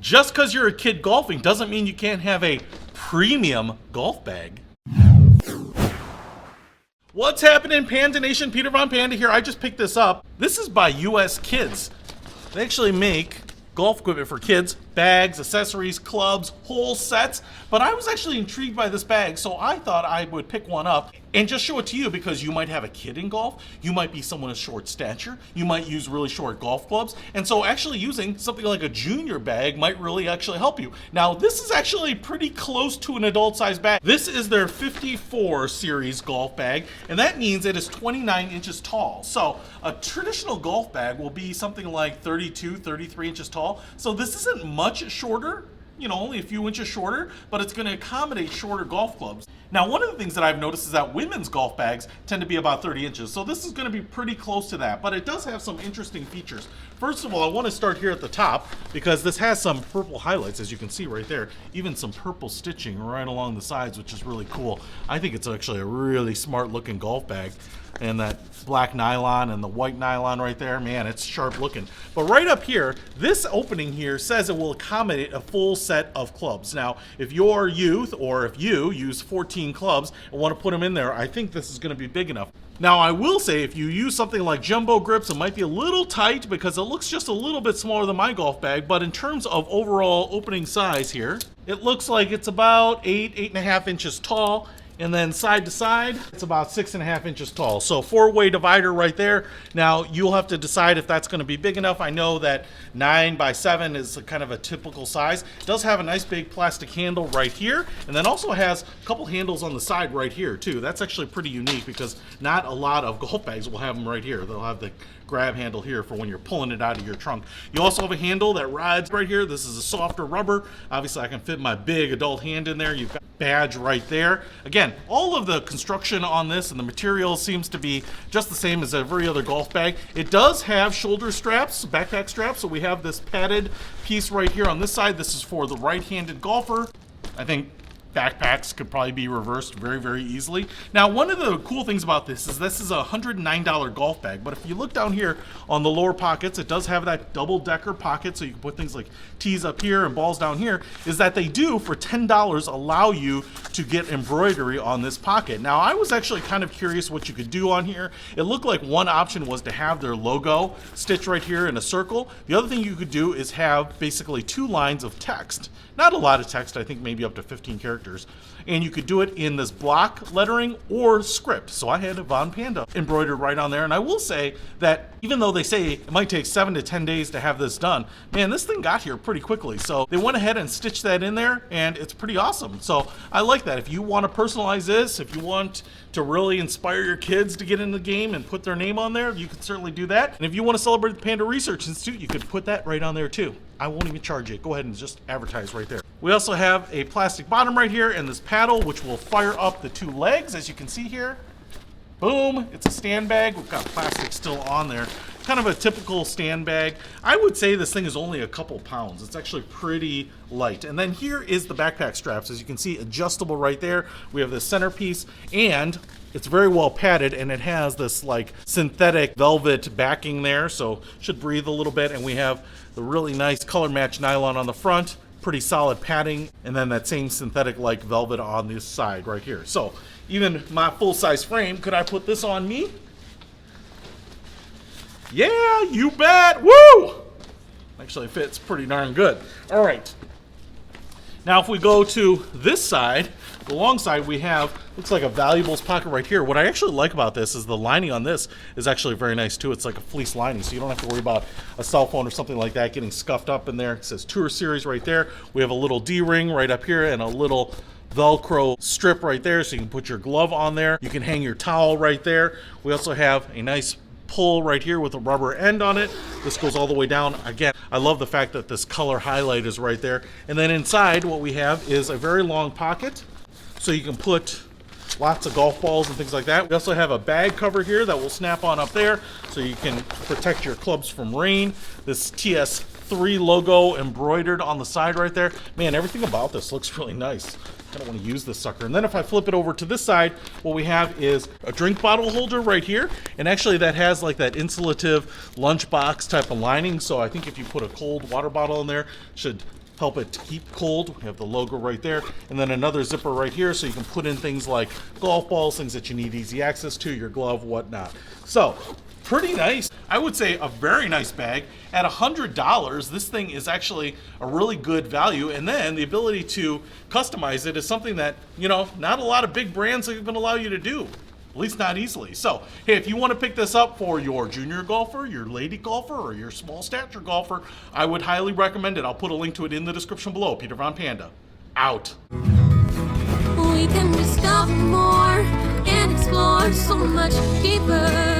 Just because you're a kid golfing doesn't mean you can't have a premium golf bag. What's happening, Panda Nation? Peter Von Panda here. I just picked this up. This is by US Kids. They actually make golf equipment for kids, bags, accessories, clubs, whole sets. But I was actually intrigued by this bag, so I thought I would pick one up and just show it to you, because you might have a kid in golf, you might be someone of short stature, you might use really short golf clubs, and so actually using something like a junior bag might really actually help you. Now, this is actually pretty close to an adult size bag. This is their 54 series golf bag, and that means it is 29 inches tall. So a traditional golf bag will be something like 32, 33 inches tall. So this isn't much shorter, you know, only a few inches shorter, but it's going to accommodate shorter golf clubs. Now, one of the things that I've noticed is that women's golf bags tend to be about 30 inches, so this is going to be pretty close to that, but it does have some interesting features. First of all, I want to start here at the top, because this has some purple highlights, as you can see right there, even some purple stitching right along the sides, which is really cool. I think it's actually a really smart looking golf bag. And that black nylon and the white nylon right there, man, it's sharp looking. But right up here, this opening here says it will accommodate a full set of clubs. Now, if you're youth, or if you use 14 clubs and want to put them in there, I think this is going to be big enough. Now, I will say, if you use something like jumbo grips, it might be a little tight because it looks just a little bit smaller than my golf bag. But in terms of overall opening size here, it looks like it's about 8.5 inches tall. And then side to side, it's about 6.5 inches tall. So 4-way divider right there. Now, you'll have to decide if that's going to be big enough. I know that 9 by 7 is kind of a typical size. It does have a nice big plastic handle right here, and then also has a couple handles on the side right here too. That's actually pretty unique, because not a lot of golf bags will have them right here. They'll have the grab handle here for when you're pulling it out of your trunk. You also have a handle that rides right here. This is a softer rubber. Obviously, I can fit my big adult hand in there. You've got badge right there. Again, all of the construction on this and the material seems to be just the same as every other golf bag. It does have shoulder straps, backpack straps, so we have this padded piece right here on this side. This is for the right-handed golfer. I think backpacks could probably be reversed very, very easily. Now, one of the cool things about this is a $109 golf bag, but if you look down here on the lower pockets, it does have that double-decker pocket, so you can put things like tees up here and balls down here, is that they do, for $10, allow you to get embroidery on this pocket. Now, I was actually kind of curious what you could do on here. It looked like one option was to have their logo stitched right here in a circle. The other thing you could do is have basically 2 lines of text. Not a lot of text, I think maybe up to 15 characters. And you could do it in this block lettering or script. So I had a Von Panda embroidered right on there. And I will say that even though they say it might take 7 to 10 days to have this done, man, this thing got here pretty quickly. So they went ahead and stitched that in there, and it's pretty awesome. So I like that. If you want to personalize this, if you want to really inspire your kids to get in the game and put their name on there, you can certainly do that. And if you want to celebrate the Panda Research Institute, you could put that right on there too. I won't even charge it. Go ahead and just advertise right there. We also have a plastic bottom right here and this paddle, which will fire up the 2 legs, as you can see here. Boom, it's a stand bag. We've got plastic still on there. Kind of a typical stand bag. I would say this thing is only a couple pounds. It's actually pretty light. And then here is the backpack straps. As you can see, adjustable right there. We have this centerpiece, and it's very well padded, and it has this like synthetic velvet backing there, so should breathe a little bit. And we have the really nice color match nylon on the front, pretty solid padding, and then that same synthetic like velvet on this side right here. So even my full-size frame, could I put this on me? Yeah, you bet. Woo! Actually fits pretty darn good. All right. Now if we go to this side, the long side, we have, looks like a valuables pocket right here. What I actually like about this is the lining on this is actually very nice too. It's like a fleece lining, so you don't have to worry about a cell phone or something like that getting scuffed up in there. It says Tour Series right there. We have a little D-ring right up here and a little Velcro strip right there, so you can put your glove on there. You can hang your towel right there. We also have a nice pull right here with a rubber end on it. This goes all the way down. Again, I love the fact that this color highlight is right there. And then inside, what we have is a very long pocket, so you can put lots of golf balls and things like that. We also have a bag cover here that will snap on up there, so you can protect your clubs from rain. This TS3 logo embroidered on the side right there. Man, everything about this looks really nice. I don't want to use this sucker. And then if I flip it over to this side, what we have is a drink bottle holder right here. And actually that has like that insulative lunchbox type of lining. So I think if you put a cold water bottle in there, it should help it keep cold. We have the logo right there, and then another zipper right here so you can put in things like golf balls, things that you need easy access to, your glove, whatnot. So pretty nice. I would say a very nice bag. At $100, this thing is actually a really good value. And then the ability to customize it is something that, you know, not a lot of big brands are going to allow you to do. At least not easily. So, hey, if you want to pick this up for your junior golfer, your lady golfer, or your small stature golfer, I would highly recommend it. I'll put a link to it in the description below. Peter Von Panda, out. We can discover more and explore so much deeper.